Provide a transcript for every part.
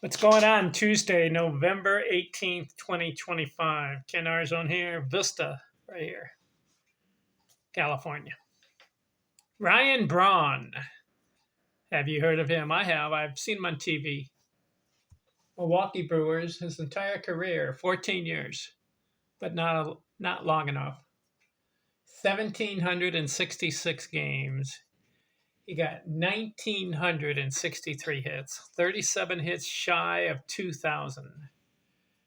What's going on Tuesday, November 18th, 2025? Ken Arzone here, Vista, right here, California. Ryan Braun. Have you heard of him? I have. I've seen him on TV. Milwaukee Brewers, his entire career, 14 years, but not long enough. 1,766 games. He got 1,963 hits, 37 hits shy of 2,000.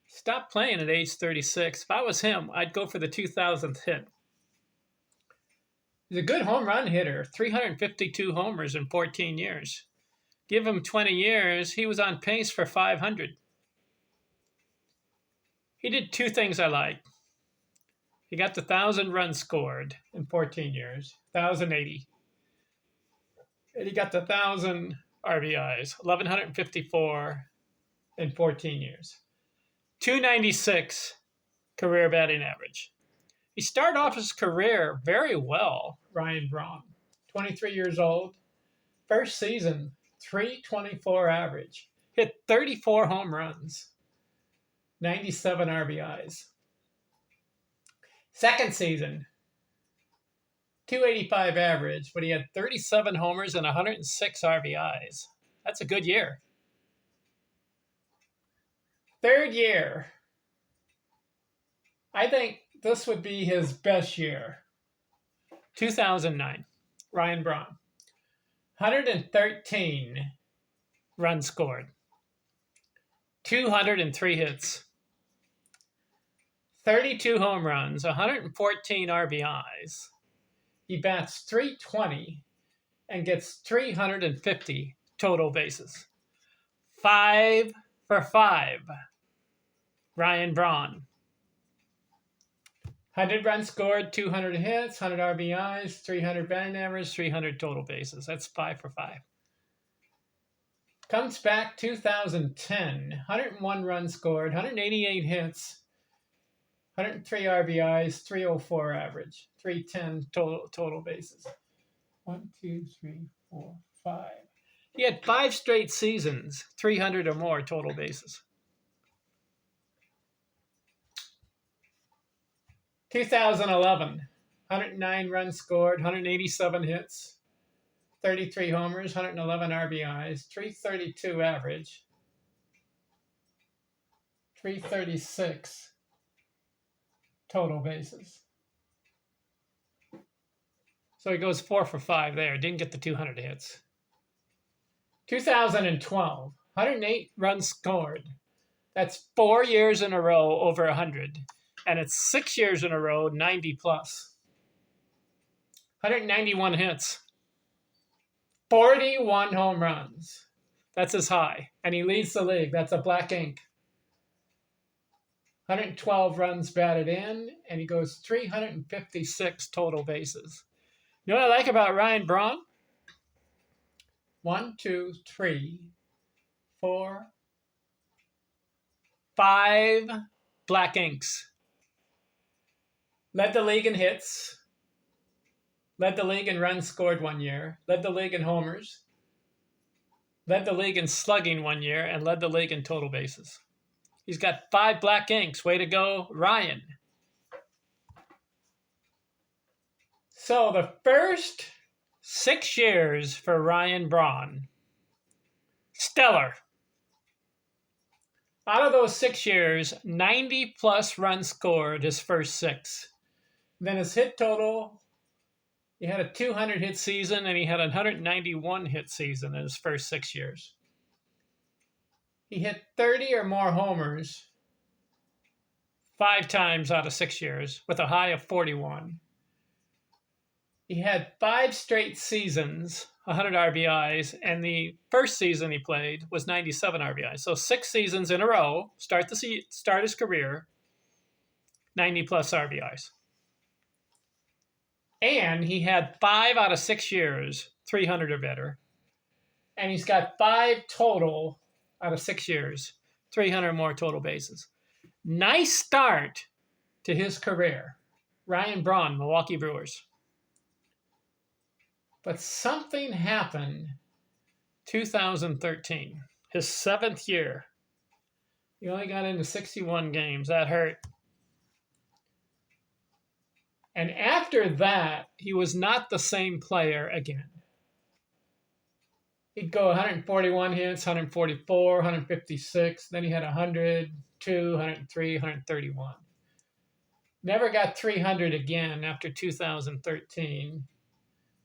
Stopped playing at age 36. If I was him, I'd go for the 2,000th hit. He's a good home run hitter, 352 homers in 14 years. Give him 20 years, he was on pace for 500. He did two things I like. He got the 1,000 runs scored in 14 years, 1,080. And he got the 1,000 RBIs, 1,154 in 14 years. 296 career batting average. He started off his career very well, Ryan Braun. 23 years old. First season, 324 average. Hit 34 home runs, 97 RBIs. Second season, 285 average, but he had 37 homers and 106 RBIs. That's a good year. Third year, I think this would be his best year. 2009, Ryan Braun. 113 runs scored. 203 hits. 32 home runs, 114 RBIs. He bats .320 and gets 350 total bases. 5 for 5. Ryan Braun. 100 runs scored, 200 hits, 100 RBIs, 300 batting average, 300 total bases. That's 5 for 5. Comes back 2010, 101 runs scored, 188 hits, 103 RBIs, 304 average, 310 total bases. 1, 2, 3, 4, 5. He had 5 straight seasons, 300 or more total bases. 2011, 109 runs scored, 187 hits, 33 homers, 111 RBIs, 332 average, 336 total bases. So he goes 4 for 5 there. Didn't get the 200 hits. 2012, 108 runs scored. That's 4 years in a row over 100. And it's 6 years in a row, 90 plus. 191 hits. 41 home runs. That's his high. And he leads the league. That's a black ink. 112 runs batted in, and he goes 356 total bases. You know what I like about Ryan Braun? 1, 2, 3, 4, 5 black inks. Led the league in hits. Led the league in runs scored 1 year. Led the league in homers. Led the league in slugging 1 year, and led the league in total bases. He's got 5 black inks. Way to go, Ryan. So the first 6 years for Ryan Braun, stellar. Out of those 6 years, 90 plus runs scored his first 6. Then his hit total, he had a 200 hit season and he had a 191 hit season in his first 6 years. He hit 30 or more homers 5 times out of 6 years with a high of 41. He had 5 straight seasons, 100 RBIs, and the first season he played was 97 RBIs. So 6 seasons in a row, start his career, 90 plus RBIs. And he had 5 out of 6 years, 300 or better. And he's got 5 total out of 6 years, 300 more total bases. Nice start to his career. Ryan Braun, Milwaukee Brewers. But something happened 2013. his 7th year. He only got into 61 games. That hurt. And after that, he was not the same player again. He'd go 141 hits, 144, 156. Then he had 100, 103, 131. Never got 300 again after 2013.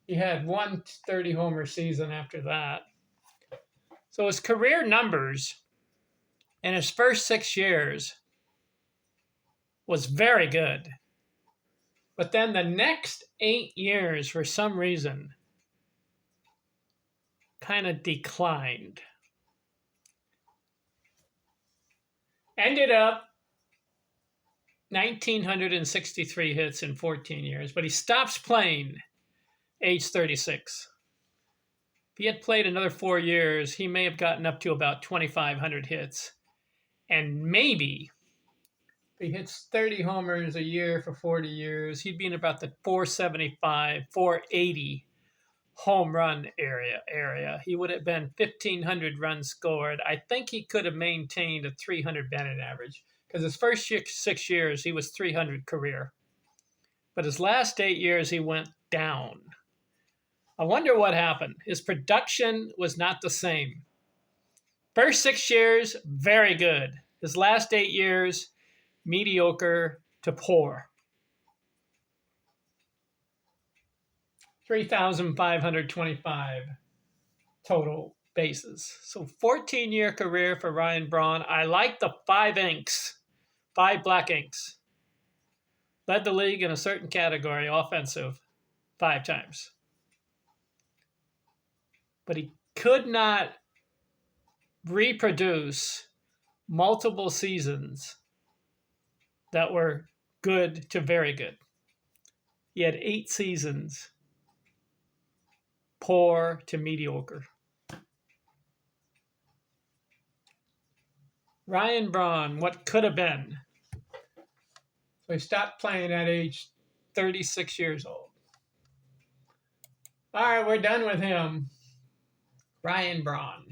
He had one 30-homer season after that. So his career numbers in his first 6 years was very good. But then the next 8 years, for some reason, kind of declined. Ended up 1,963 hits in 14 years, but he stops playing age 36. If he had played another 4 years, he may have gotten up to about 2,500 hits. And maybe if he hits 30 homers a year for 40 years, he'd be in about the 475, 480 home run area. He would have been 1,500 runs scored. I think he could have maintained a 300 batting average because his first 6 years, he was 300 career. But his last 8 years, he went down. I wonder what happened. His production was not the same. First 6 years, very good. His last 8 years, mediocre to poor. 3,525 total bases. So 14-year career for Ryan Braun. I like the 5 inks, 5 black inks. Led the league in a certain category, offensive, 5 times. But he could not reproduce multiple seasons that were good to very good. He had 8 seasons, poor to mediocre. Ryan Braun, what could have been. So he stopped playing at age 36 years old. All right, we're done with him. Ryan Braun.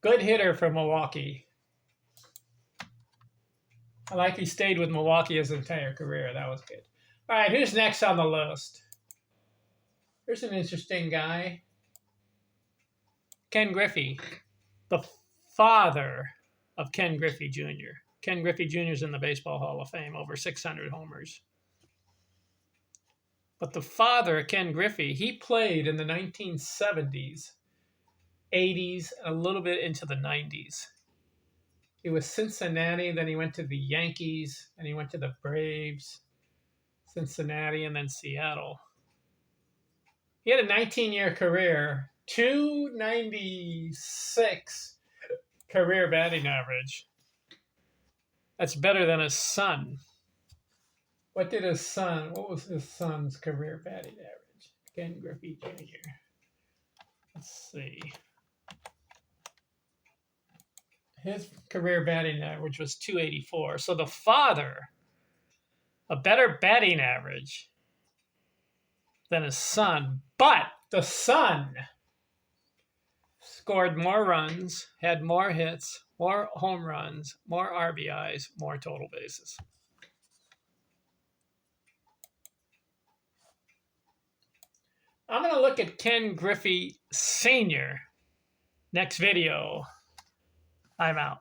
Good hitter for Milwaukee. I like he stayed with Milwaukee his entire career. That was good. All right, who's next on the list? Here's an interesting guy. Ken Griffey, the father of Ken Griffey Jr. Ken Griffey Jr. is in the Baseball Hall of Fame, over 600 homers. But the father, Ken Griffey, he played in the 1970s, 80s, and a little bit into the 90s. He was Cincinnati, then he went to the Yankees, and he went to the Braves, Cincinnati, and then Seattle. He had a 19-year career, 296 career batting average. That's better than his son. What was his son's career batting average? Ken Griffey Jr. Let's see. His career batting average was 284. So the father, a better batting average than his son, but the son scored more runs, had more hits, more home runs, more RBIs, more total bases. I'm going to look at Ken Griffey Sr. next video. I'm out.